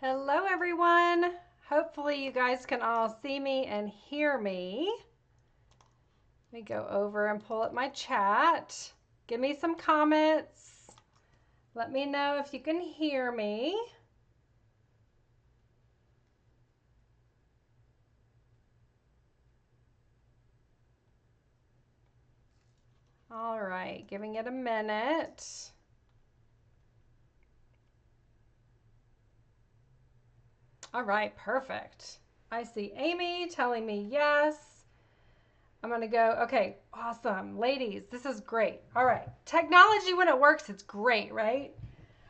Hello everyone. Hopefully you guys can all see me and hear me. Let me go over and pull up my chat. Give me some comments. Let me know if you can hear me. All right, giving it a minute. All right, perfect. I see Amy telling me yes. I'm gonna go, okay, awesome. Ladies, this is great. All right, technology when it works, it's great, right?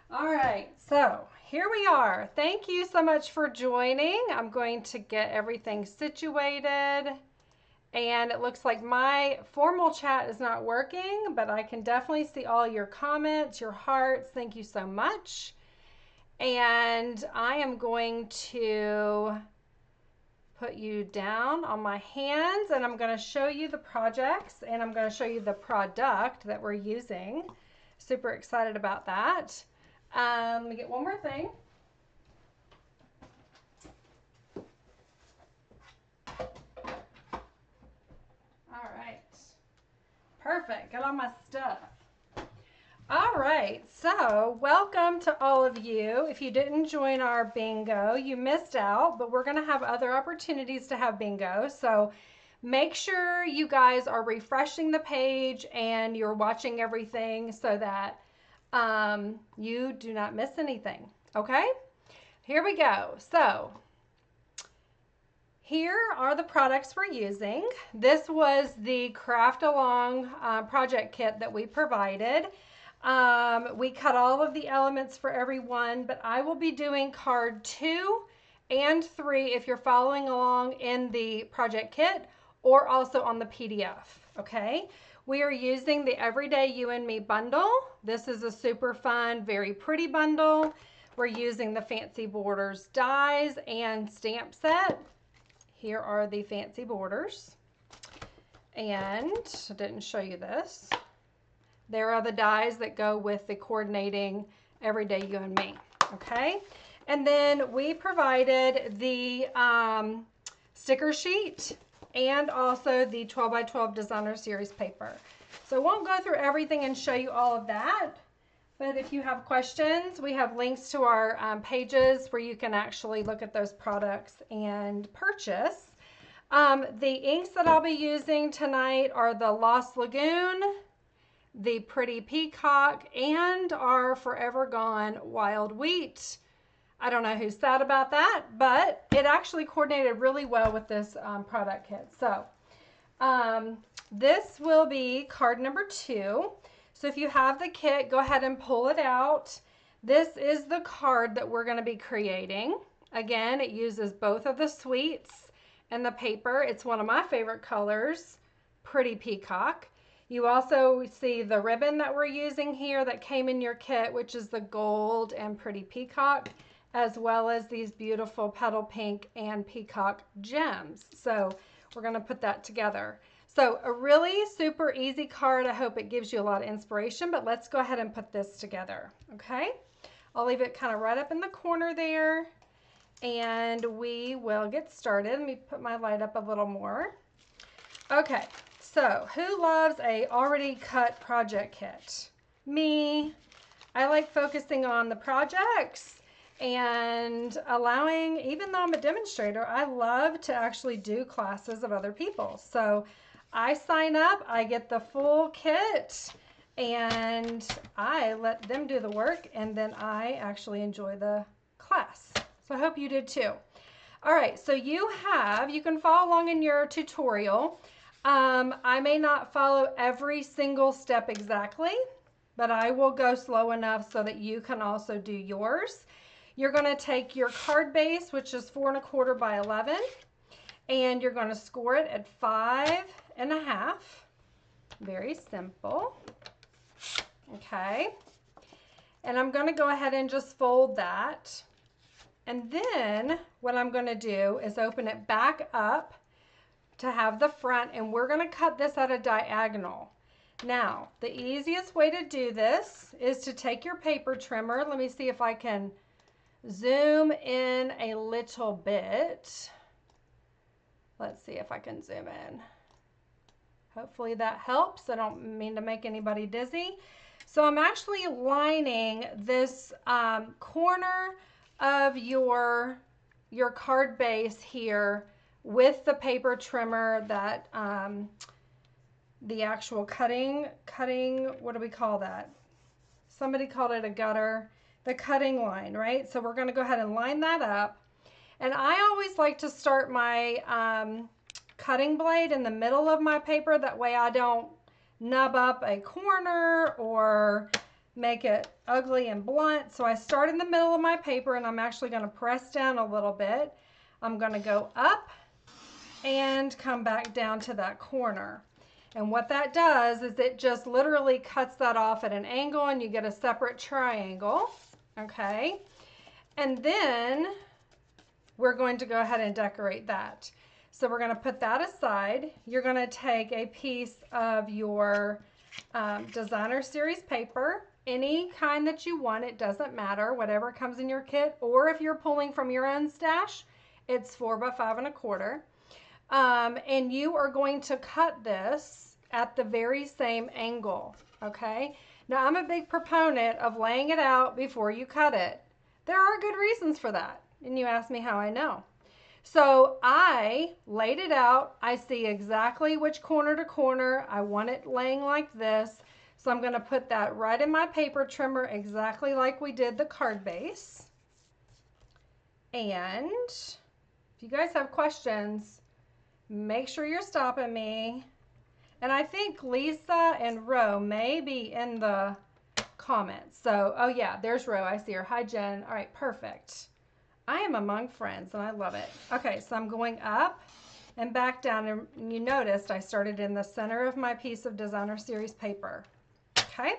All right, so here we are. Thank you so much for joining. I'm going to get everything situated. And it looks like my formal chat is not working, but I can definitely see all your comments, your hearts. Thank you so much. And I am going to put you down on my hands and I'm going to show you the projects and I'm going to show you the product that we're using. Super excited about that. Let me get one more thing. All right. Perfect. Got all my stuff. All right. So welcome to all of you. If you didn't join our bingo, you missed out, but we're going to have other opportunities to have bingo. So make sure you guys are refreshing the page and you're watching everything so that you do not miss anything. Okay, here we go. So here are the products we're using. This was the Craft Along project kit that we provided. We cut all of the elements for everyone, but I will be doing card 2 and 3 if you're following along in the project kit or also on the PDF, okay? We are using the Everyday You and Me bundle. This is a super fun, very pretty bundle. We're using the Fancy Borders dies and stamp set. Here are the fancy borders. And I didn't show you this. There are the dies that go with the coordinating Everyday You and Me, okay? And then we provided the sticker sheet and also the 12 by 12 designer series paper. So I won't go through everything and show you all of that, but if you have questions, we have links to our pages where you can actually look at those products and purchase. The inks that I'll be using tonight are the Lost Lagoon, the Pretty Peacock, and our Forever Gone Wild Wheat. I don't know who's sad about that, but it actually coordinated really well with this product kit. So this will be card number 2. So if you have the kit, go ahead and pull it out. This is the card that we're going to be creating. Again, it uses both of the sweets and the paper. It's one of my favorite colors, Pretty Peacock. You also see the ribbon that we're using here that came in your kit, which is the gold and Pretty Peacock, as well as these beautiful petal pink and peacock gems. So we're going to put that together. So a really super easy card. I hope it gives you a lot of inspiration, but let's go ahead and put this together, okay? I'll leave it kind of right up in the corner there, and we will get started. Let me put my light up a little more. Okay, so who loves a already cut project kit? Me. I like focusing on the projects and allowing, even though I'm a demonstrator, I love to actually do classes of other people. So I sign up, I get the full kit, and I let them do the work, and then I actually enjoy the class. So I hope you did too. All right, so you can follow along in your tutorial. I may not follow every single step exactly, but I will go slow enough so that you can also do yours. You're going to take your card base, which is 4 1/4 by 11, and you're going to score it at 5 1/2. Very simple. Okay. And I'm going to go ahead and just fold that. And then what I'm going to do is open it back up to have the front, and we're going to cut this at a diagonal. Now, the easiest way to do this is to take your paper trimmer. Let me see if I can zoom in a little bit. Let's see if I can zoom in. Hopefully that helps. I don't mean to make anybody dizzy. So I'm actually lining this corner of your card base here with the paper trimmer that the actual cutting, what do we call that? Somebody called it a gutter, the cutting line, right? So we're going to go ahead and line that up. And I always like to start my cutting blade in the middle of my paper. That way I don't nub up a corner or make it ugly and blunt. So I start in the middle of my paper and I'm actually going to press down a little bit. I'm going to go up and come back down to that corner. And what that does is it just literally cuts that off at an angle and you get a separate triangle. Okay. And then we're going to go ahead and decorate that. So we're going to put that aside. You're going to take a piece of your designer series paper, any kind that you want, it doesn't matter, whatever comes in your kit, or if you're pulling from your own stash, it's 4 by 5 1/4. And you are going to cut this at the very same angle, okay? Now I'm a big proponent of laying it out before you cut it. There are good reasons for that. And you ask me how I know. So I laid it out. I see exactly which corner to corner. I want it laying like this. So I'm going to put that right in my paper trimmer exactly like we did the card base. And if you guys have questions, make sure you're stopping me. And I think Lisa and Ro may be in the comments. So, oh yeah, there's Ro. I see her. Hi, Jen. All right, perfect. I am among friends and I love it. Okay, so I'm going up and back down, and you noticed I started in the center of my piece of designer series paper. Okay,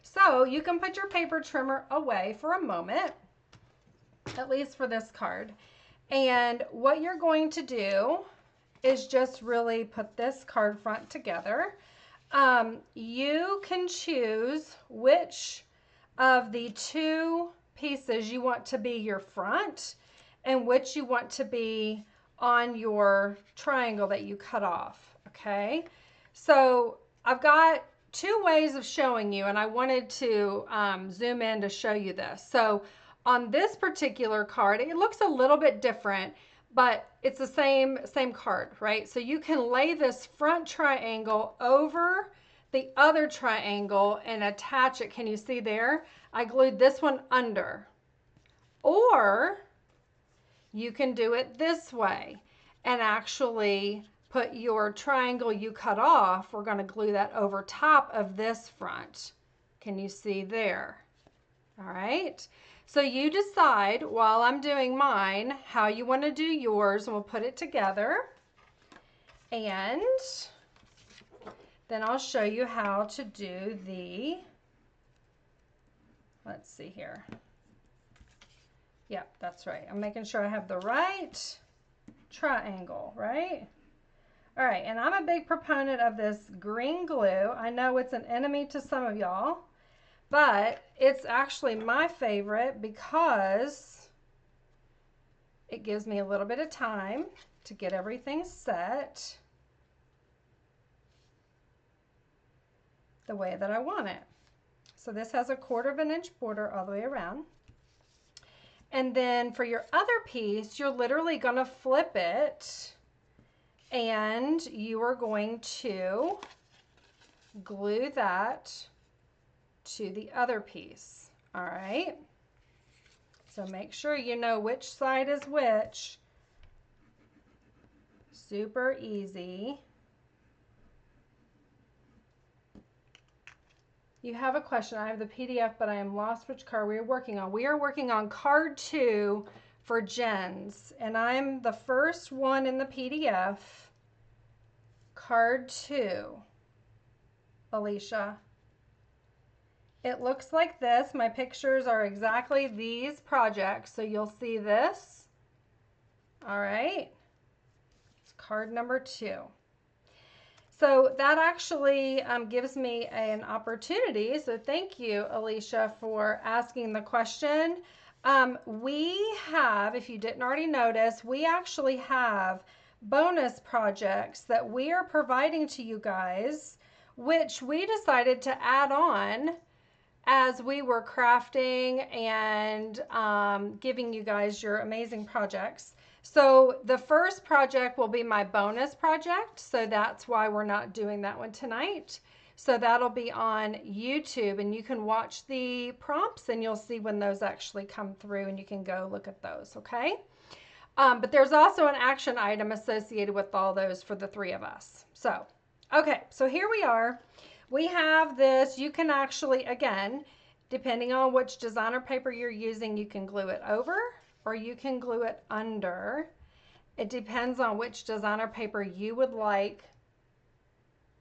so you can put your paper trimmer away for a moment, at least for this card. And what you're going to do is just really put this card front together. You can choose which of the two pieces you want to be your front and which you want to be on your triangle that you cut off. Okay, so I've got two ways of showing you, and I wanted to zoom in to show you this. So on this particular card, it looks a little bit different, but it's the same card, right? So you can lay this front triangle over the other triangle and attach it. Can you see there? I glued this one under. Or you can do it this way and actually put your triangle you cut off, we're going to glue that over top of this front. Can you see there? All right. So you decide while I'm doing mine how you want to do yours, and we'll put it together. And then I'll show you how to do the, let's see here. Yep, that's right. I'm making sure I have the right triangle, right? All right, and I'm a big proponent of this green glue. I know it's an enemy to some of y'all, but it's actually my favorite because it gives me a little bit of time to get everything set the way that I want it. So this has a 1/4 inch border all the way around. And then for your other piece, you're literally going to flip it and you are going to glue that to the other piece. All right. So make sure you know which side is which. Super easy. You have a question. I have the PDF, but I am lost which card we are working on. We are working on card 2 for Jen's, and I'm the first one in the PDF. Card 2, Alicia. It looks like this. My pictures are exactly these projects, so you'll see this. All right. It's card number 2. So that actually gives me an opportunity. So thank you, Alicia, for asking the question. We have, if you didn't already notice, we actually have bonus projects that we are providing to you guys, which we decided to add on as we were crafting and giving you guys your amazing projects. So the first project will be my bonus project. So that's why we're not doing that one tonight. So that'll be on YouTube, and you can watch the prompts and you'll see when those actually come through, and you can go look at those, okay? But there's also an action item associated with all those for the three of us. So, okay, so here we are. We have this. You can actually, again, depending on which designer paper you're using, you can glue it over or you can glue it under. It depends on which designer paper you would like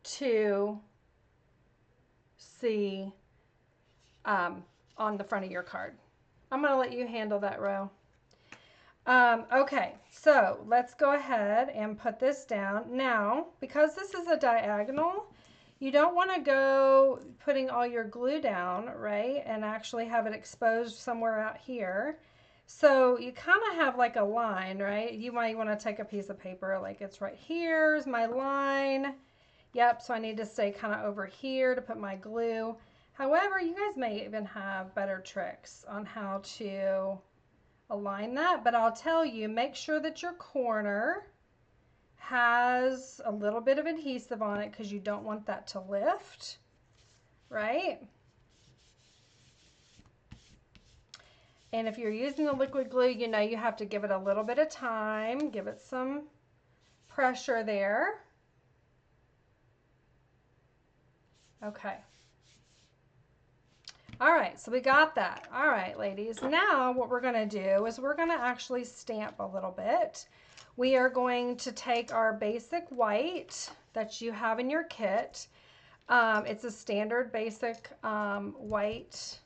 to see on the front of your card. I'm going to let you handle that, Ro. Okay, so let's go ahead and put this down. Now, because this is a diagonal, you don't want to go putting all your glue down, right, and actually have it exposed somewhere out here. So you kind of have like a line, right? You might want to take a piece of paper, like it's right here's my line. Yep, so I need to stay kind of over here to put my glue. However, you guys may even have better tricks on how to align that, but I'll tell you, make sure that your corner has a little bit of adhesive on it because you don't want that to lift, right? And if you're using the liquid glue, you know you have to give it a little bit of time, give it some pressure there. Okay. All right, so we got that. All right, ladies, now what we're gonna do is we're gonna actually stamp a little bit. We are going to take our basic white that you have in your kit. It's a standard basic white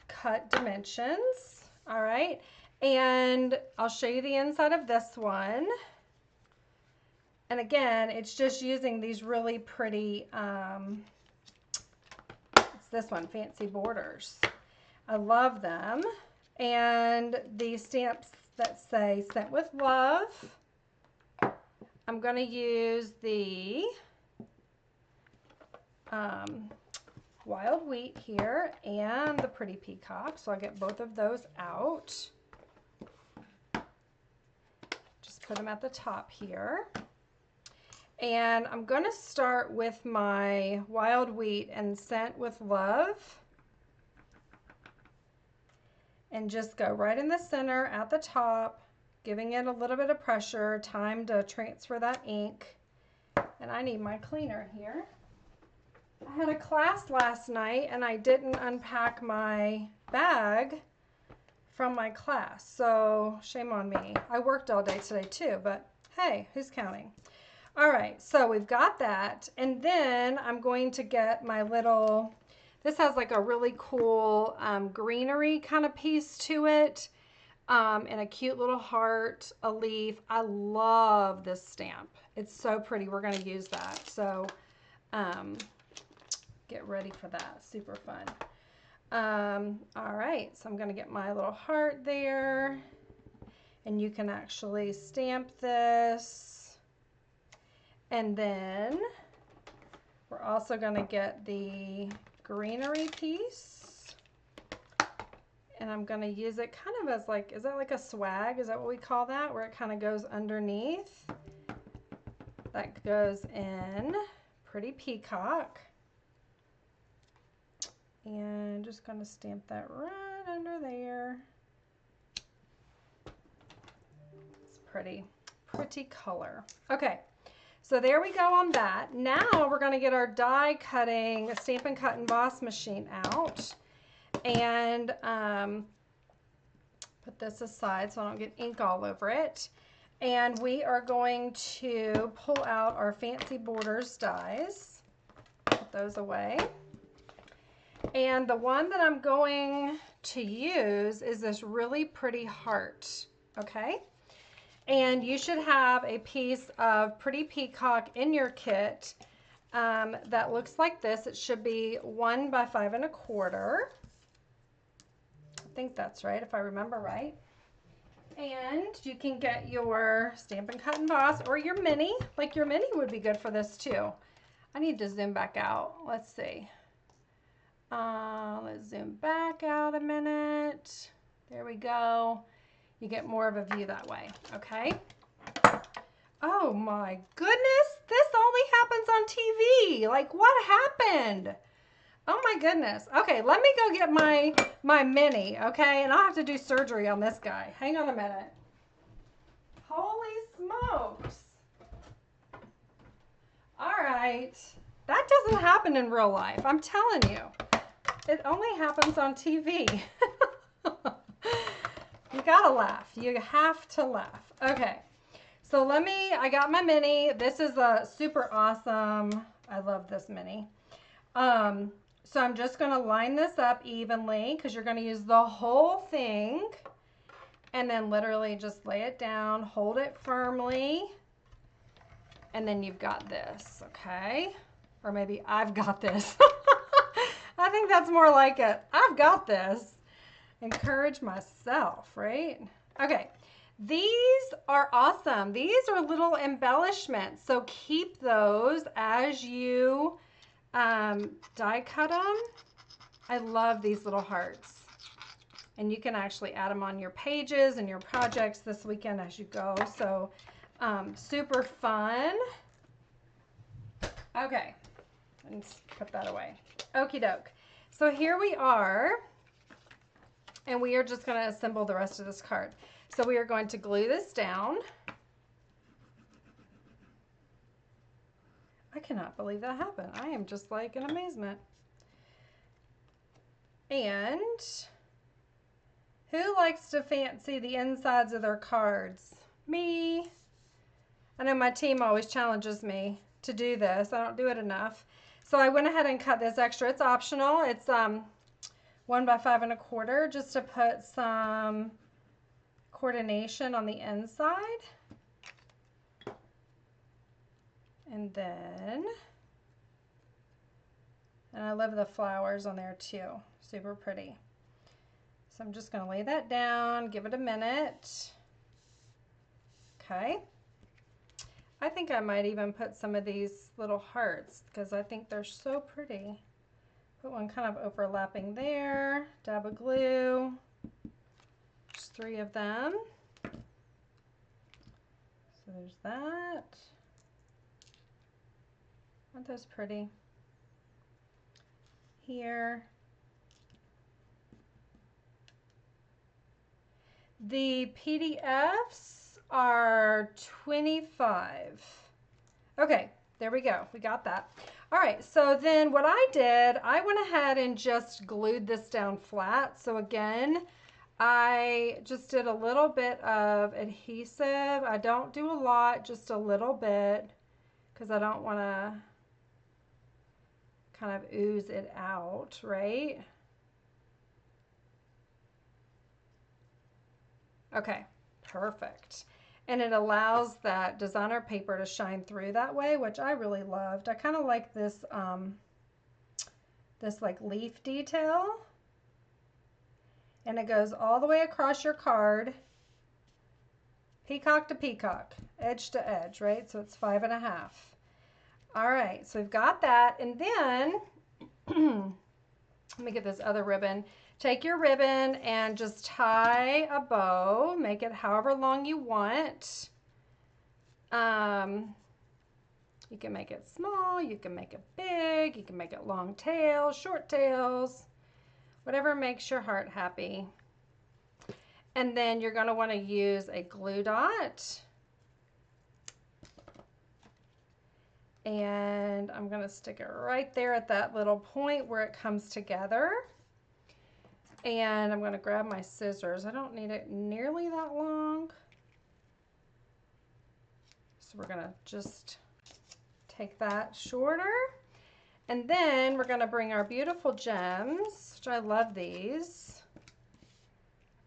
cut dimensions. All right, and I'll show you the inside of this one. And again, it's just using these really pretty, it's this one, Fancy Borders. I love them. And the stamps that say sent with love. I'm going to use the wild wheat here and the pretty peacock. So I'll get both of those out. Just put them at the top here. And I'm going to start with my wild wheat and sent with love. And just go right in the center at the top, giving it a little bit of pressure, time to transfer that ink. And I need my cleaner here. I had a class last night and I didn't unpack my bag from my class, so shame on me. I worked all day today too, but hey, who's counting? All right, so we've got that, and then I'm going to get my little, this has like a really cool greenery kind of piece to it, and a cute little heart, a leaf. I love this stamp. It's so pretty. We're going to use that, so get ready for that. Super fun. All right, so I'm going to get my little heart there, and you can actually stamp this. And then we're also going to get the greenery piece, and I'm going to use it kind of as like, is that like a swag? Is that what we call that? Where it kind of goes underneath. That goes in pretty peacock. And just going to stamp that right under there. It's pretty color. Okay. So there we go on that. Now we're going to get our die cutting Stampin' Cut Emboss machine out and put this aside so I don't get ink all over it. And we are going to pull out our Fancy Borders dies, put those away. And the one that I'm going to use is this really pretty heart, okay? And you should have a piece of pretty peacock in your kit that looks like this. It should be 1 by 5 1/4. think that's right, if I remember right. And you can get your Stampin' Cut and Emboss or your mini. Like your mini would be good for this too. I need to zoom back out. Let's see. Let's zoom back out a minute. There we go. You get more of a view that way, okay? Oh my goodness, this only happens on TV. Like, what happened? Oh my goodness. Okay, let me go get my mini, okay? And I'll have to do surgery on this guy. Hang on a minute. Holy smokes. All right. That doesn't happen in real life, I'm telling you. It only happens on TV. You gotta laugh. You have to laugh. Okay. So I got my mini. This is a super awesome. I love this mini. So I'm just going to line this up evenly because you're going to use the whole thing. And then literally just lay it down, hold it firmly. And then you've got this, okay? Or maybe I've got this. I think that's more like it. I've got this. Encourage myself, right? Okay. These are awesome. These are little embellishments. So keep those as you die cut them. I love these little hearts. And you can actually add them on your pages and your projects this weekend as you go. So super fun. Okay, let's put that away. Okie doke. So here we are. And we are just going to assemble the rest of this card. So we are going to glue this down. I cannot believe that happened. I am just like in amazement. And who likes to fancy the insides of their cards? Me. I know my team always challenges me to do this. I don't do it enough. So I went ahead and cut this extra. It's optional. It's 1 by 5 1/4 just to put some coordination on the inside. And then, and I love the flowers on there too. Super pretty. So I'm just going to lay that down, give it a minute. Okay. I think I might even put some of these little hearts because I think they're so pretty. Put one kind of overlapping there, dab of glue, just 3 of them. So there's that. Aren't those pretty? Here. The PDFs are 25. Okay, there we go. We got that. All right, so then what I did, I went ahead and just glued this down flat. So again, I just did a little bit of adhesive. I don't do a lot, just a little bit, because I don't want to kind of ooze it out, right? Okay, perfect. And it allows that designer paper to shine through that way, which I really loved. I kind of like this, this like leaf detail. And it goes all the way across your card, peacock to peacock, edge to edge, right? So it's 5 1/2. All right, so we've got that. And then, let me get this other ribbon. Take your ribbon and just tie a bow. Make it however long you want. You can make it small, you can make it big, you can make it long tails, short tails, whatever makes your heart happy. And then you're going to want to use a glue dot. And I'm going to stick it right there at that little point where it comes together. And I'm going to grab my scissors. I don't need it nearly that long. So we're going to just take that shorter. And then we're going to bring our beautiful gems, which I love these.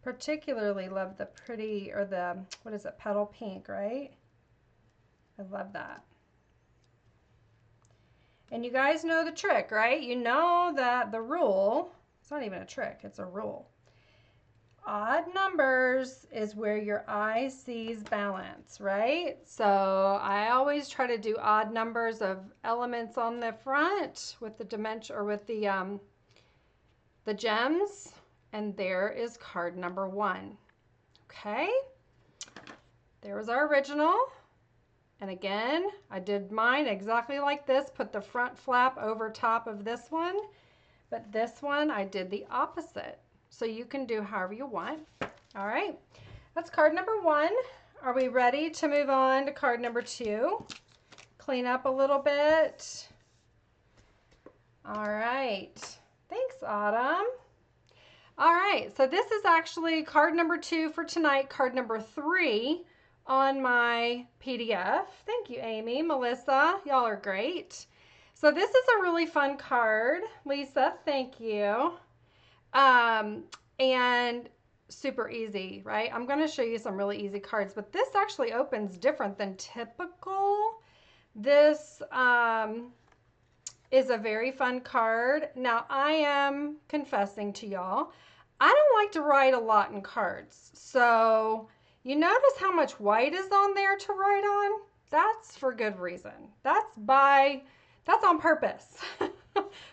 Particularly love the pretty, or the, what is it, petal pink, right? I love that. And you guys know the trick, right? You know that the rule, it's not even a trick, it's a rule, odd numbers is where your eye sees balance, right? So I always try to do odd numbers of elements on the front with the dimension or with the gems. And there is card number 1. Okay, there was our original. And again, I did mine exactly like this, put the front flap over top of this one, but this one I did the opposite. So you can do however you want. All right, that's card number 1. Are we ready to move on to card number 2? Clean up a little bit. All right, thanks, Autumn. All right, so this is actually card number 2 for tonight, card number 3 on my PDF. Thank you, Amy, Melissa, y'all are great. So this is a really fun card. Lisa, thank you. And super easy, right? I'm going to show you some really easy cards, but this actually opens different than typical. This is a very fun card. Now, I am confessing to y'all, I don't like to write a lot in cards. So you notice how much white is on there to write on? That's for good reason. That's on purpose.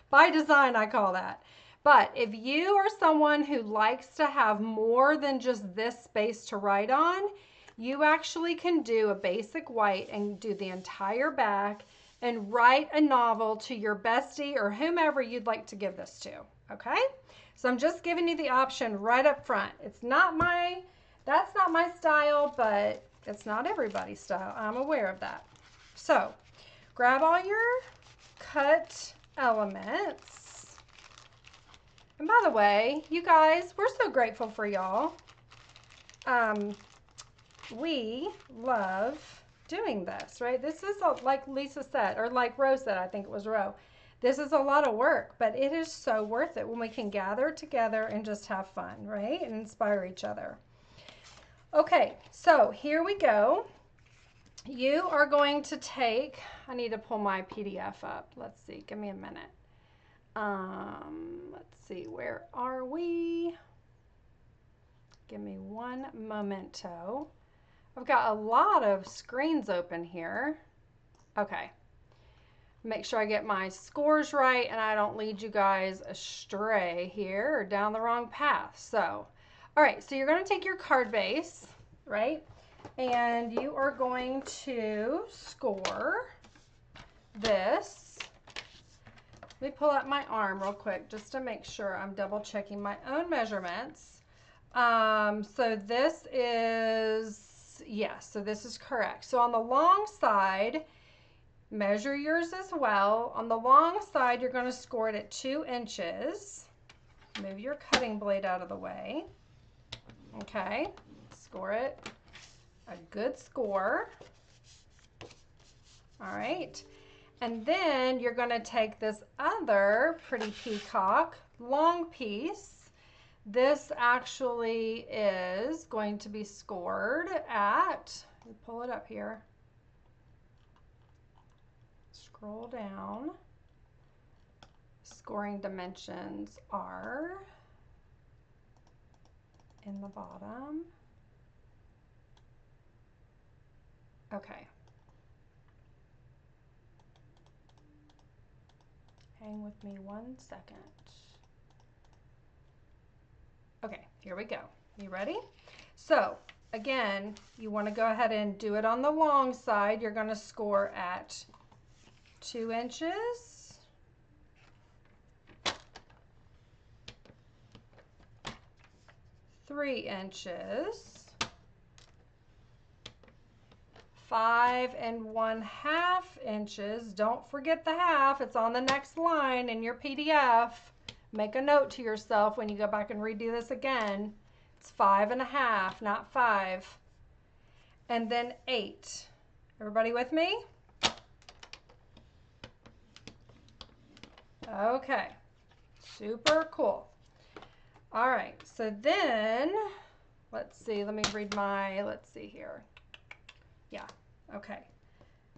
By design, I call that. But if you are someone who likes to have more than just this space to write on, you actually can do a basic white and do the entire back and write a novel to your bestie or whomever you'd like to give this to, okay? So I'm just giving you the option right up front. That's not my style, but it's not everybody's style. I'm aware of that. So grab all your cut elements. And by the way, you guys, we're so grateful for y'all. We love doing this, right? This is like Lisa said, or like Rose said, I think it was Ro. This is a lot of work, but it is so worth it when we can gather together and just have fun, right? And inspire each other. Okay, so here we go. You are going to take, I need to pull my PDF up. Let's see, give me a minute. Let's see, where are we? Give me one momento. I've got a lot of screens open here. Okay. Make sure I get my scores right and I don't lead you guys astray here or down the wrong path. So, all right, so you're going to take your card base, right? And you are going to score this. Let me pull up my arm real quick just to make sure I'm double checking my own measurements. So this is, yes, so this is correct. So on the long side, measure yours as well. On the long side, you're going to score it at 2 inches. Move your cutting blade out of the way. Okay, score it. A good score. All right. And then you're going to take this other pretty peacock long piece. This actually is going to be scored at, let me pull it up here. Scroll down. Scoring dimensions are in the bottom. Okay. Hang with me 1 second. Okay, here we go. You ready? So, again, you want to go ahead and do it on the long side. You're going to score at 2 inches. 3 inches. 5 1/2 inches. Don't forget the half. It's on the next line in your PDF. Make a note to yourself when you go back and redo this again. It's 5 1/2, not 5. And then 8. Everybody with me? Okay. Super cool. All right. So then, let's see. Let me read my, let's see here. Yeah. Okay.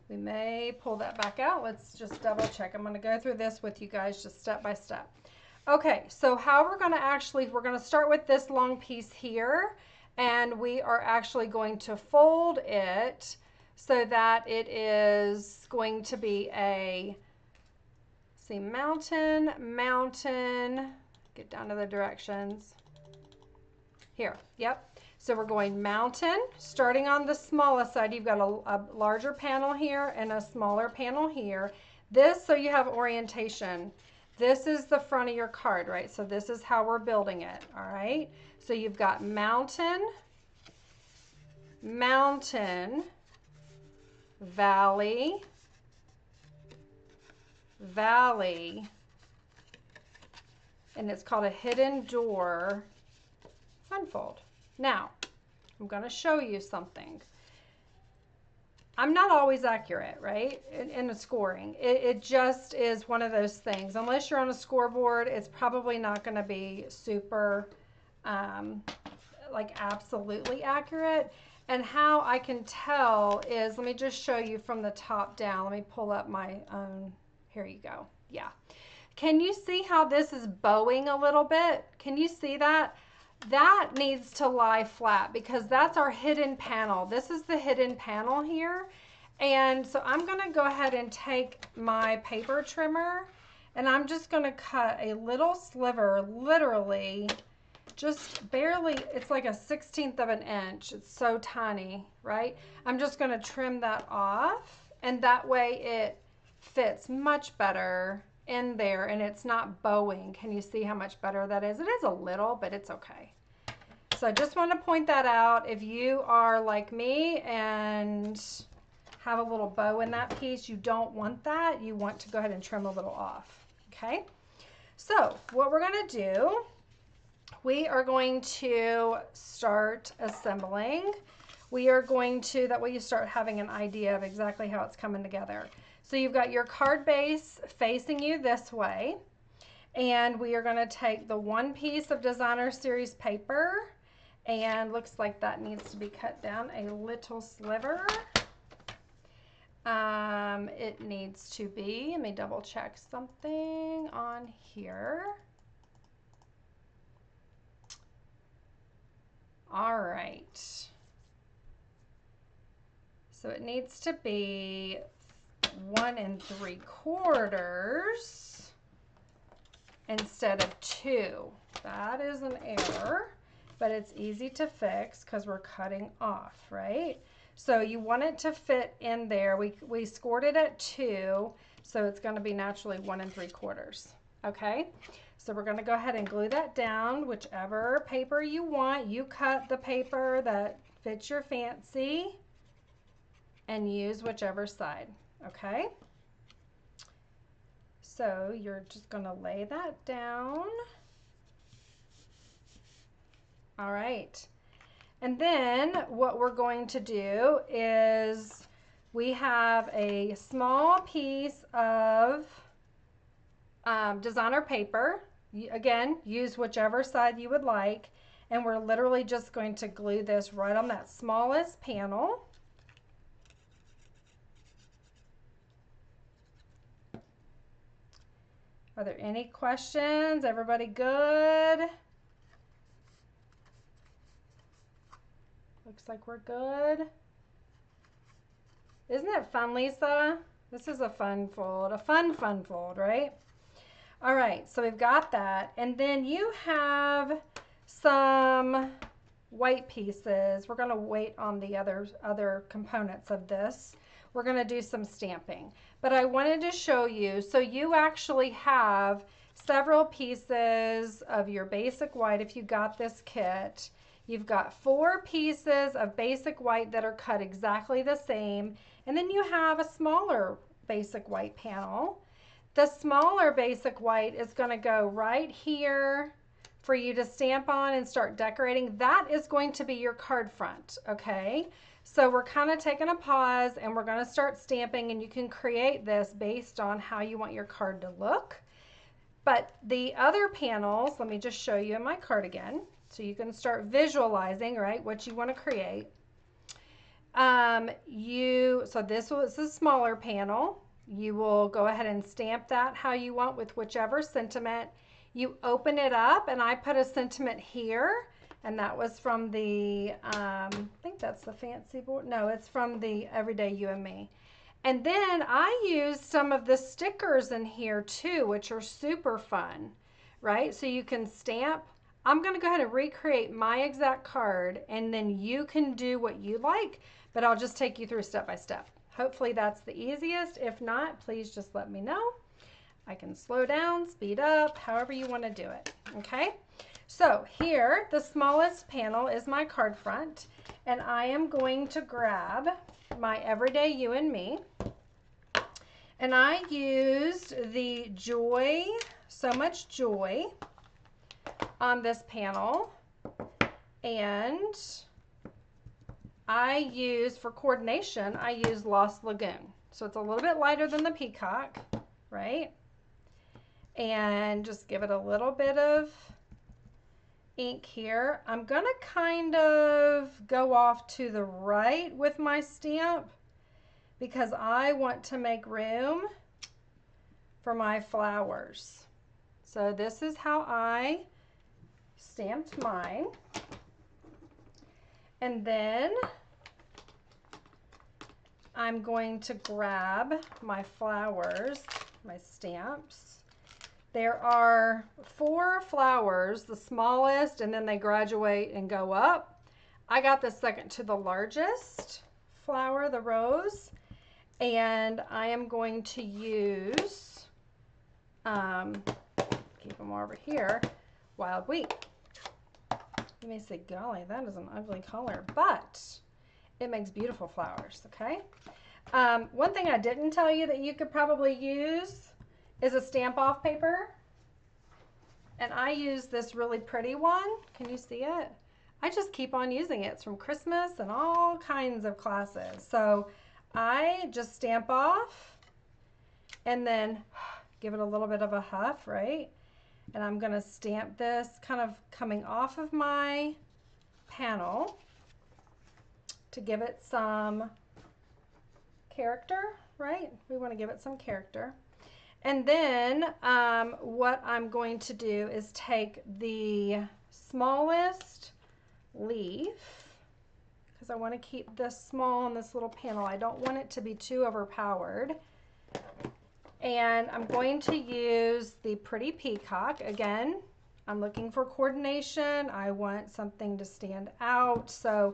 We may pull that back out. Let's just double check. I'm going to go through this with you guys just step by step. Okay, so how we're going to we're going to start with this long piece here, and we are actually going to fold it so that it is going to be a, see, mountain, mountain, get down to the directions. Here, yep. So we're going mountain, starting on the smallest side. You've got a larger panel here and a smaller panel here. This, so you have orientation. This is the front of your card, right? So this is how we're building it, all right? So you've got mountain, mountain, valley, valley, and it's called a hidden door unfold. Now, I'm going to show you something. I'm not always accurate, right, in the scoring. It just is one of those things. Unless you're on a scoreboard, it's probably not going to be super, like, absolutely accurate. And how I can tell is, let me just show you from the top down. Let me pull up my, here you go. Yeah. Can you see how this is bowing a little bit? Can you see that? That needs to lie flat because that's our hidden panel. This is the hidden panel here. And so I'm going to go ahead and take my paper trimmer and I'm just going to cut a little sliver, literally just barely, it's like a 1/16 of an inch. It's so tiny, right? I'm just going to trim that off, and that way it fits much better in there and it's not bowing. Can you see how much better that is? It is a little, but it's okay. So I just want to point that out. If you are like me and have a little bow in that piece, you don't want that. You want to go ahead and trim a little off. Okay. So what we're going to do, we are going to start assembling. We are going to, that way you start having an idea of exactly how it's coming together. So you've got your card base facing you this way. And we are going to take the one piece of designer series paper, and looks like that needs to be cut down a little sliver. It needs to be, let me double check something on here. All right. So it needs to be 1 3/4 instead of 2. That is an error, but it's easy to fix because we're cutting off, right? So you want it to fit in there. We scored it at 2, so it's going to be naturally 1 3/4. Okay, so we're going to go ahead and glue that down. Whichever paper you want, you cut the paper that fits your fancy and use whichever side. Okay, so you're just going to lay that down. All right. And then what we're going to do is we have a small piece of designer paper. Again, use whichever side you would like. And we're literally just going to glue this right on that smallest panel. Are there any questions? Everybody good? Looks like we're good. Isn't it fun, Lisa? This is a fun fold, a fun fold, right? All right, so we've got that. And then you have some white pieces. We're gonna wait on the other components of this. We're gonna do some stamping. But I wanted to show you, so you actually have several pieces of your basic white if you got this kit. You've got 4 pieces of basic white that are cut exactly the same, and then you have a smaller basic white panel. The smaller basic white is going to go right here for you to stamp on and start decorating. That is going to be your card front, okay? So we're kind of taking a pause and we're going to start stamping, and you can create this based on how you want your card to look. But the other panels, let me just show you in my card again. So you can start visualizing, right, what you want to create. So this was a smaller panel. You will go ahead and stamp that how you want with whichever sentiment. You open it up, and I put a sentiment here, and that was from the, I think that's the fancy board. No, it's from the Everyday You and Me. And then I used some of the stickers in here too, which are super fun, right? So you can stamp. I'm going to go ahead and recreate my exact card, and then you can do what you like, but I'll just take you through step by step. Hopefully that's the easiest. If not, please just let me know. I can slow down, speed up, however you want to do it, okay? So here, the smallest panel is my card front, and I am going to grab my Everyday You and Me, and I used the Joy, So Much Joy on this panel, and I use, for coordination, I use Lost Lagoon. So it's a little bit lighter than the peacock, right? And just give it a little bit of ink here. I'm gonna kind of go off to the right with my stamp because I want to make room for my flowers. So this is how I stamped mine. And then I'm going to grab my flowers, my stamps. There are 4 flowers, the smallest, and then they graduate and go up. I got the second to the largest flower, the rose, and I am going to use, keep them over here, Wild Wheat. You may say, golly, that is an ugly color, but it makes beautiful flowers, okay? One thing I didn't tell you that you could probably use is a stamp off paper, and I use this really pretty one. Can you see it? I just keep on using it. It's from Christmas and all kinds of classes. So I just stamp off and then give it a little bit of a huff, right? And I'm gonna stamp this kind of coming off of my panel to give it some character, right? We want to give it some character. And then what I'm going to do is take the smallest leaf, because I want to keep this small on this little panel. I don't want it to be too overpowered. And I'm going to use the Pretty Peacock. Again, I'm looking for coordination. I want something to stand out. So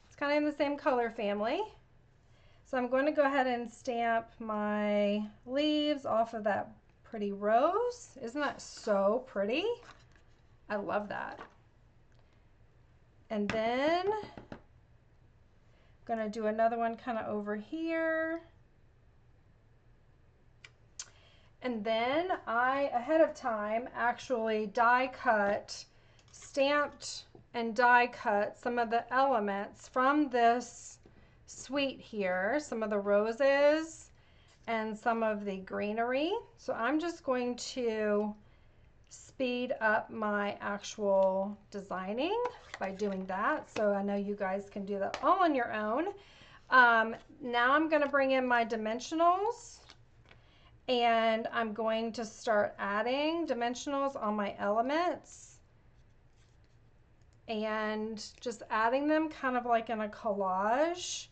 it's kind of in the same color family. So I'm going to go ahead and stamp my leaves off of that pretty rose. Isn't that so pretty? I love that. And then I'm going to do another one kind of over here. And then I, ahead of time, actually die cut, stamped and die cut some of the elements from this suite here, some of the roses and some of the greenery. So I'm just going to speed up my actual designing by doing that. So I know you guys can do that all on your own. Now I'm going to bring in my dimensionals, and I'm going to start adding dimensionals on my elements and just adding them kind of like in a collage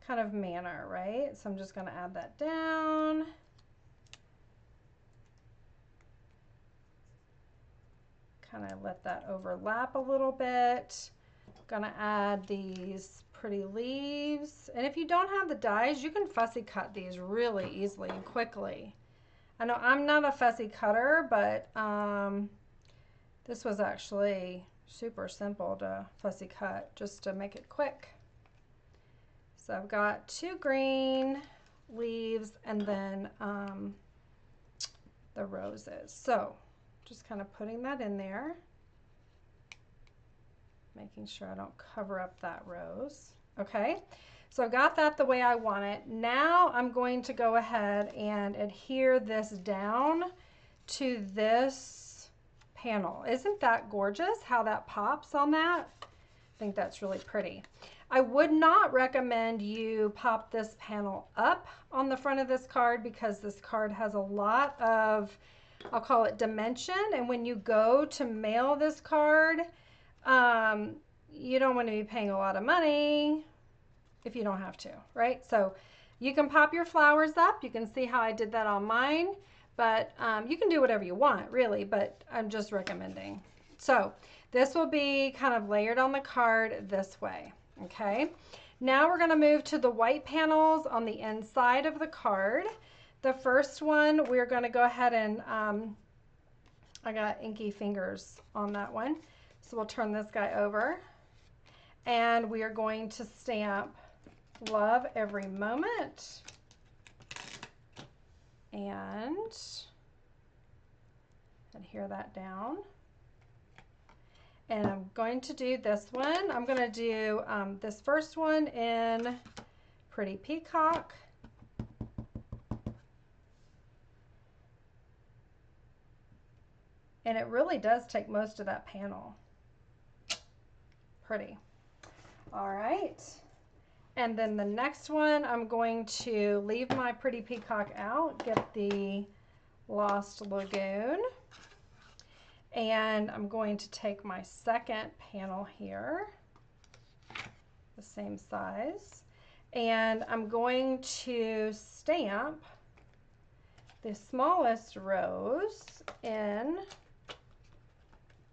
kind of manner, right? So I'm just going to add that down. Kind of let that overlap a little bit. Going to add these pretty leaves. And if you don't have the dies, you can fussy cut these really easily and quickly. I know I'm not a fussy cutter, but this was actually super simple to fussy cut just to make it quick. So I've got 2 green leaves and then the roses. So just kind of putting that in there, making sure I don't cover up that rose. Okay, so I've got that the way I want it. Now I'm going to go ahead and adhere this down to this panel. Isn't that gorgeous how that pops on that? I think that's really pretty. I would not recommend you pop this panel up on the front of this card because this card has a lot of I'll call it dimension. And when you go to mail this card, you don't want to be paying a lot of money if you don't have to, right? So you can pop your flowers up. You can see how I did that on mine, but you can do whatever you want, really, but I'm just recommending. So this will be kind of layered on the card this way, okay? Now we're gonna move to the white panels on the inside of the card. The first one, we're gonna go ahead and, I got inky fingers on that one. So we'll turn this guy over and we are going to stamp love every moment and adhere that down. And I'm going to do this one. I'm going to do this first one in Pretty Peacock. And it really does take most of that panel. Pretty. All right. And then the next one, I'm going to leave my Pretty Peacock out, get the Lost Lagoon. And I'm going to take my second panel here, the same size, and I'm going to stamp the smallest rose in,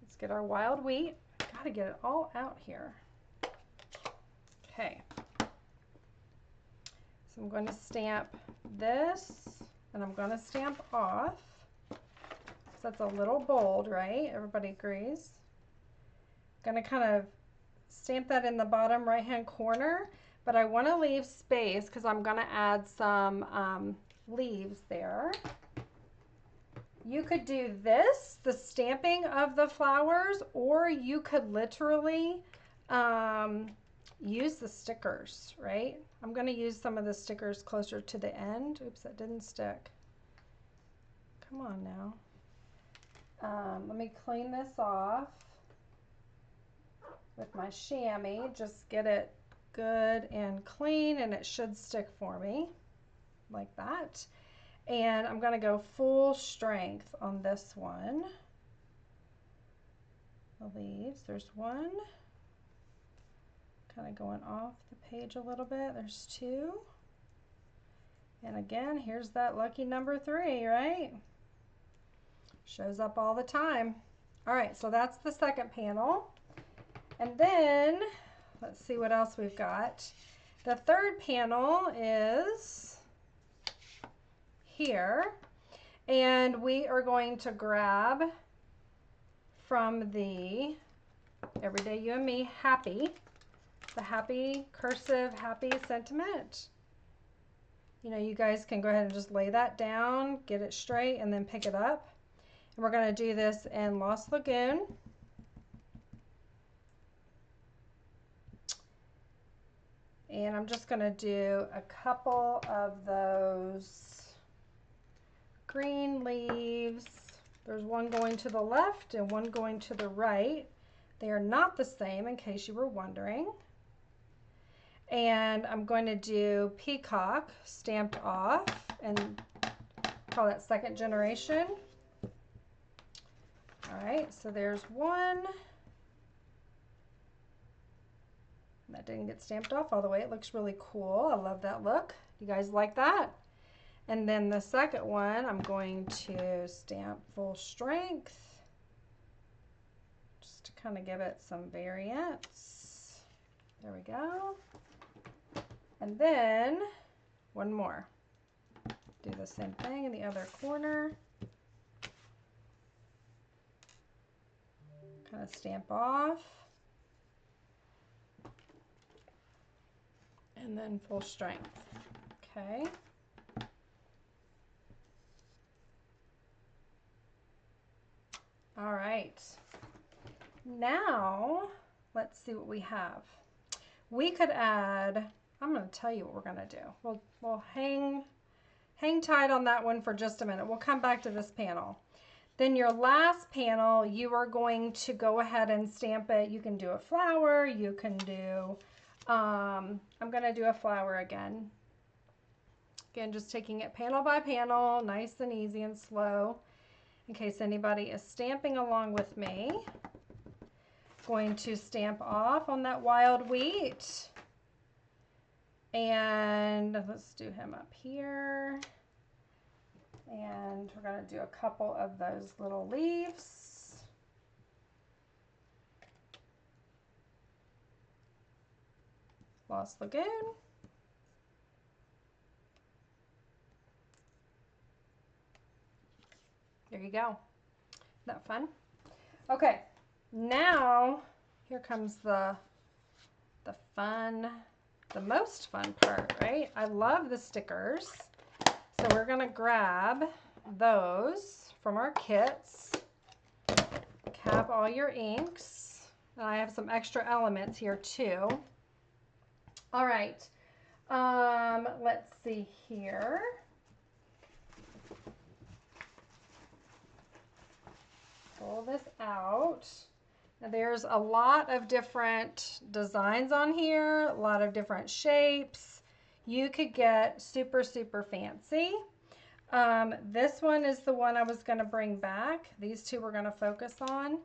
let's get our wild wheat. Gotta get it all out here. Okay. So I'm going to stamp this, and I'm going to stamp off. So that's a little bold, right? Everybody agrees. I'm going to kind of stamp that in the bottom right-hand corner, but I want to leave space because I'm going to add some leaves there. You could do this, the stamping of the flowers, or you could literally use the stickers, right? I'm going to use some of the stickers closer to the end. Oops, that didn't stick. Come on now. Let me clean this off with my chamois. Just get it good and clean, and it should stick for me like that. And I'm going to go full strength on this one. The leaves, there's one. Kind of going off the page a little bit. There's two. And again, here's that lucky number 3, right? Shows up all the time. All right, so that's the second panel. And then, let's see what else we've got. The third panel is here. And we are going to grab from the Everyday You and Me Happy, the happy cursive happy sentiment. You know, you guys can go ahead and just lay that down, get it straight, and then pick it up. And we're going to do this in Lost Lagoon. And I'm just going to do a couple of those green leaves. There's one going to the left and one going to the right. They are not the same, in case you were wondering. And I'm going to do Peacock stamped off and call that second generation. All right, so there's one. That didn't get stamped off all the way. It looks really cool. I love that look. You guys like that? And then the second one, I'm going to stamp full strength, just to kind of give it some variance. There we go. And then one more. Do the same thing in the other corner. Kind of stamp off. And then full strength. Okay. All right. Now, let's see what we have. We could add, I'm going to tell you what we're going to do. We'll hang tight on that one for just a minute. We'll come back to this panel. Then your last panel, you are going to go ahead and stamp it. You can do a flower. You can do, I'm going to do a flower again. Again, just taking it panel by panel, nice and easy and slow. in case anybody is stamping along with me. Going to stamp off on that wild wheat. And let's do him up here. And we're going to do a couple of those little leaves. Lost Lagoon. There you go. Isn't that fun? Okay, now here comes the fun, the most fun part, right? I love the stickers. So we're gonna grab those from our kits, cap all your inks, and I have some extra elements here too. All right, let's see here. Pull this out. Now there's a lot of different designs on here, a lot of different shapes. You could get super, super fancy. This one is the one I was going to bring back. These two we're going to focus on.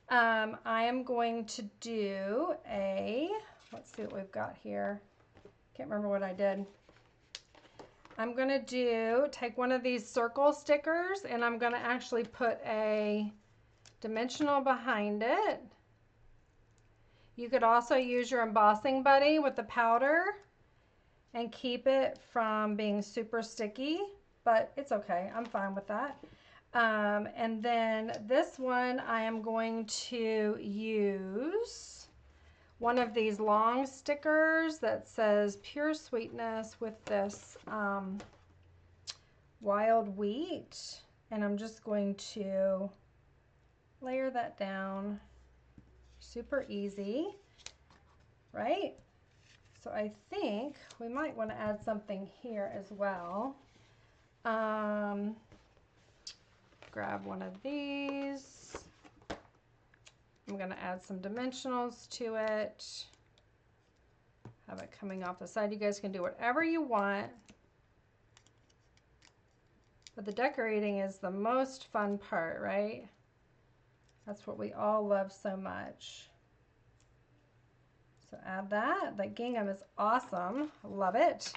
I am going to do let's see what we've got here. Can't remember what I did. I'm going to take one of these circle stickers and I'm going to actually put a dimensional behind it. You could also use your embossing buddy with the powder and keep it from being super sticky, but it's okay. I'm fine with that. And then this one, I am going to use one of these long stickers that says Pure Sweetness with this wild wheat. And I'm just going to layer that down. Super easy, right? So I think we might want to add something here as well. Grab one of these. I'm going to add some dimensionals to it. Have it coming off the side. You guys can do whatever you want. But the decorating is the most fun part, right? That's what we all love so much. So add that. That gingham is awesome. I love it.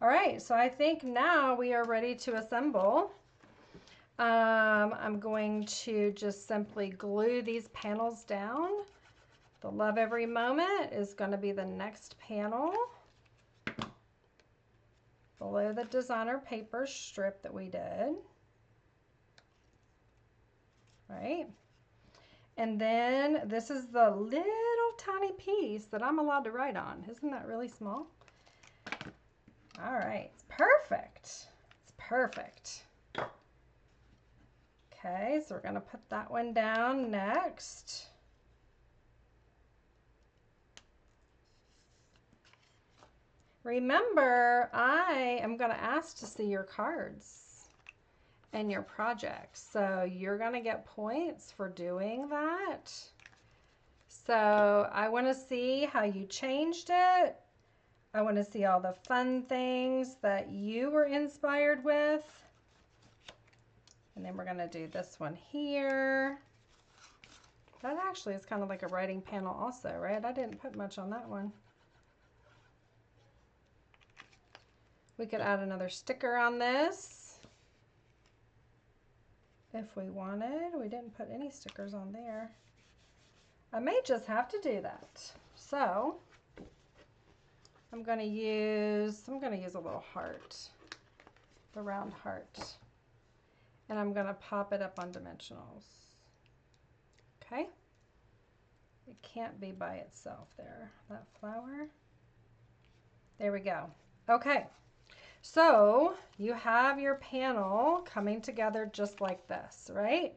All right, so I think now we are ready to assemble. I'm going to just simply glue these panels down. The Love Every Moment is going to be the next panel below the designer paper strip that we did. Right? And then this is the little tiny piece that I'm allowed to write on. Isn't that really small? All right, it's perfect. It's perfect. Okay, so we're gonna put that one down next. Remember, I am gonna ask to see your cards and your projects. So you're gonna get points for doing that. So I wanna see how you changed it. I wanna see all the fun things that you were inspired with. And then we're gonna do this one here. That actually is kind of like a writing panel also, right? I didn't put much on that one. We could add another sticker on this if we wanted. We didn't put any stickers on there. I may just have to do that. So I'm gonna use a little heart, the round heart. And I'm gonna pop it up on dimensionals. Okay? It can't be by itself there, that flower. There we go. Okay, so you have your panel coming together just like this, right?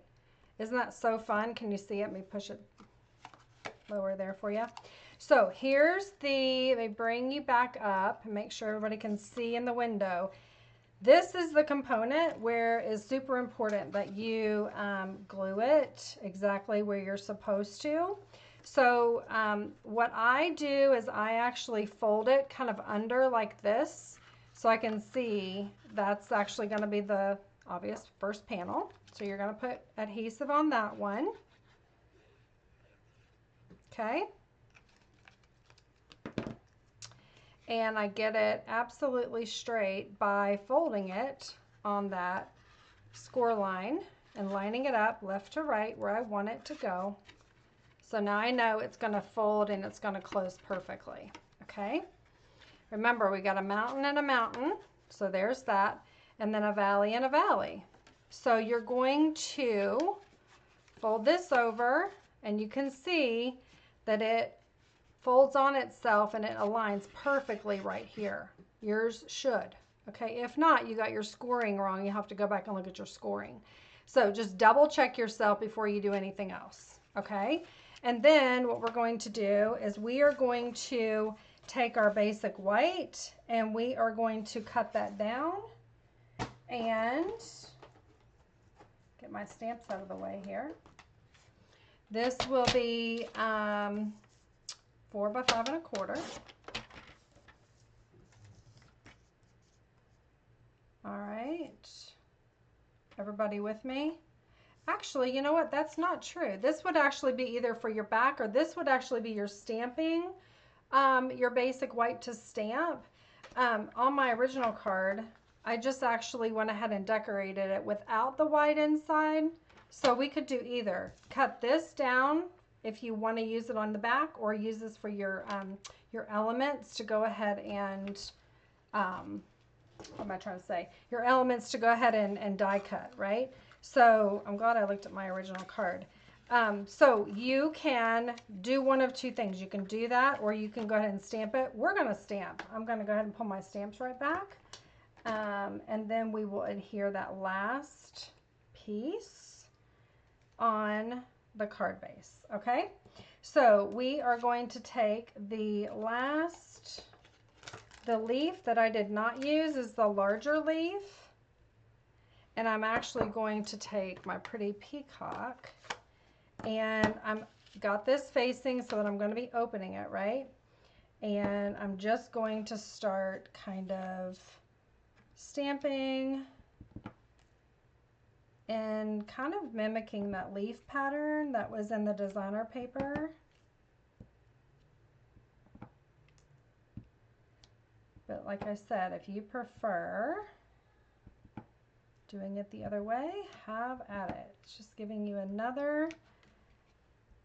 Isn't that so fun? Can you see it? Let me push it lower there for you. So here's let me bring you back up and make sure everybody can see in the window. This is the component where it's super important that you glue it exactly where you're supposed to. So what I do is I actually fold it kind of under like this so I can see that's actually going to be the obvious first panel. So you're going to put adhesive on that one. Okay. And I get it absolutely straight by folding it on that score line and lining it up left to right where I want it to go. So now I know it's going to fold and it's going to close perfectly. Okay. Remember, we got a mountain and a mountain. So there's that. And then a valley and a valley. So you're going to fold this over, and you can see that it folds on itself and it aligns perfectly right here. Yours should. Okay, if not, you got your scoring wrong. You have to go back and look at your scoring. So just double check yourself before you do anything else. Okay, and then what we're going to do is we are going to take our basic white and we are going to cut that down and get my stamps out of the way here. This will be 4 by 5 1/4. All right, everybody with me? Actually, you know what? That's not true. This would actually be either for your back or this would actually be your stamping, your basic white to stamp. On my original card, I just actually went ahead and decorated it without the white inside. So we could do either. Cut this down if you want to use it on the back, or use this for your elements to go ahead and, what am I trying to say? Your elements to go ahead and die cut, right? So I'm glad I looked at my original card. So you can do one of two things. You can do that, or you can go ahead and stamp it. We're going to stamp. I'm going to go ahead and pull my stamps right back. And then we will adhere that last piece on the card base. Okay. So we are going to take the leaf that I did not use is the larger leaf. And I'm actually going to take my pretty peacock, and I'm got this facing so that I'm going to be opening it, right? And I'm just going to start kind of stamping and kind of mimicking that leaf pattern that was in the designer paper. But like I said, if you prefer doing it the other way, have at it. It's just giving you another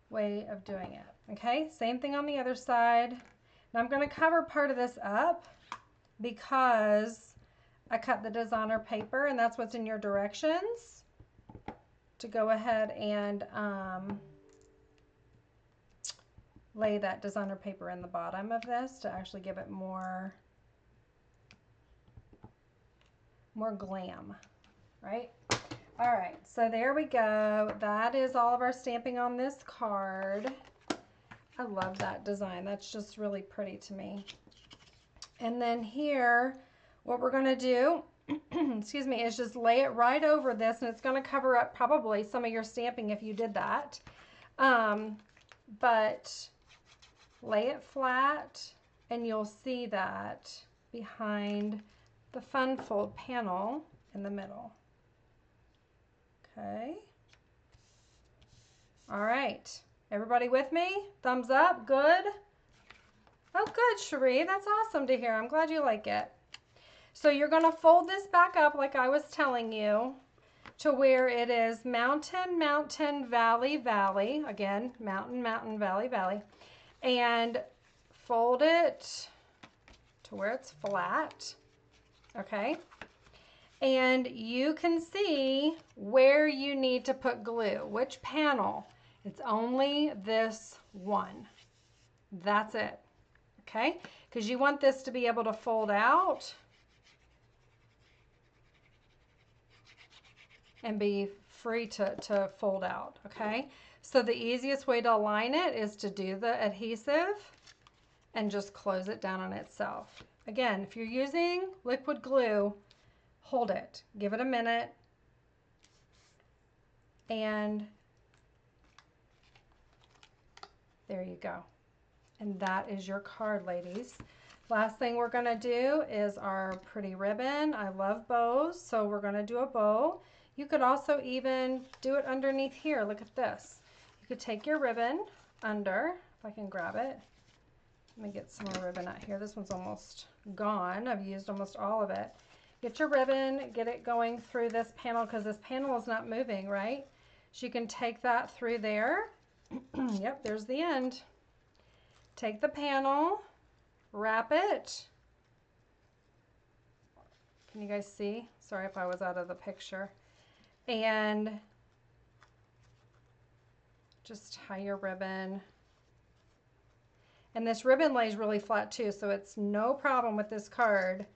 way of doing it. Okay, same thing on the other side. Now I'm going to cover part of this up because I cut the designer paper, and that's what's in your directions, to go ahead and lay that designer paper in the bottom of this to actually give it more glam, right? All right, so there we go. That is all of our stamping on this card. I love that design. That's just really pretty to me. And then here, what we're gonna do, excuse me, is just lay it right over this, and it's gonna cover up probably some of your stamping if you did that. But lay it flat, and you'll see that behind the fun fold panel in the middle. Okay. All right. Everybody with me? Thumbs up. Good. Oh, good, Cherie. That's awesome to hear. I'm glad you like it. So you're going to fold this back up like I was telling you, to where it is mountain, mountain, valley, valley. Again, mountain, mountain, valley, valley. And fold it to where it's flat. Okay. And you can see where you need to put glue, which panel. It's only this one. That's it. Okay? Because you want this to be able to fold out and be free to fold out. Okay? So the easiest way to align it is to do the adhesive and just close it down on itself. Again, if you're using liquid glue, hold it, give it a minute, and there you go. And that is your card, ladies. Last thing we're gonna do is our pretty ribbon. I love bows, so we're gonna do a bow. You could also even do it underneath here. Look at this. You could take your ribbon under, if I can grab it. Let me get some more ribbon out here. This one's almost gone. I've used almost all of it. Get your ribbon, get it going through this panel because this panel is not moving, right? So you can take that through there. Yep, there's the end. Take the panel, wrap it. Can you guys see? Sorry if I was out of the picture. And just tie your ribbon. And this ribbon lays really flat too, so it's no problem with this card.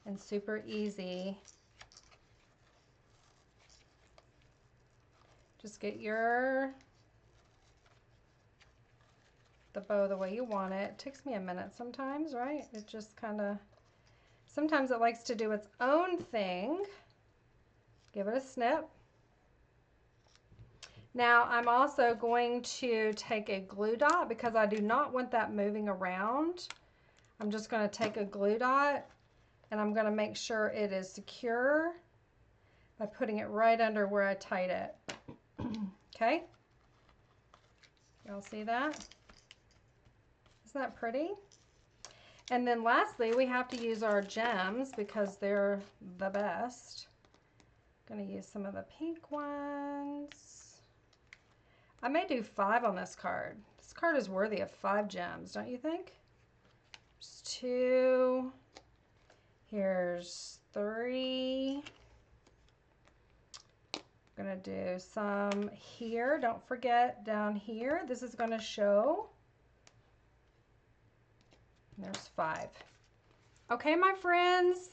And super easy. Just get the bow the way you want it. It takes me a minute sometimes, right? It just kind of, sometimes it likes to do its own thing. Give it a snip. Now I'm also going to take a glue dot because I do not want that moving around. I'm just going to take a glue dot and I'm going to make sure it is secure by putting it right under where I tied it. Okay? Y'all see that? Isn't that pretty? And then lastly, we have to use our gems because they're the best. I'm going to use some of the pink ones. I may do 5 on this card. This card is worthy of 5 gems, don't you think? There's 2. Here's 3. I'm going to do some here. Don't forget down here. This is going to show. There's 5. Okay, my friends,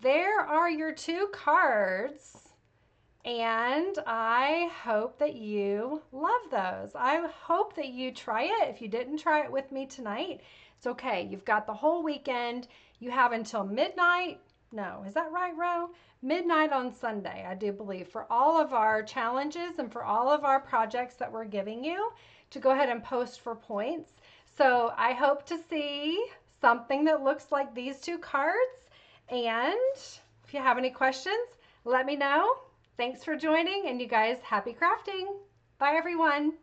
there are your 2 cards. And I hope that you love those. I hope that you try it. If you didn't try it with me tonight, it's okay. You've got the whole weekend. You have until midnight. No, is that right, Ro? Midnight on Sunday, I do believe, for all of our challenges and for all of our projects that we're giving you to go ahead and post for points. So I hope to see something that looks like these 2 cards. And if you have any questions, let me know. Thanks for joining, and you guys, happy crafting. Bye, everyone.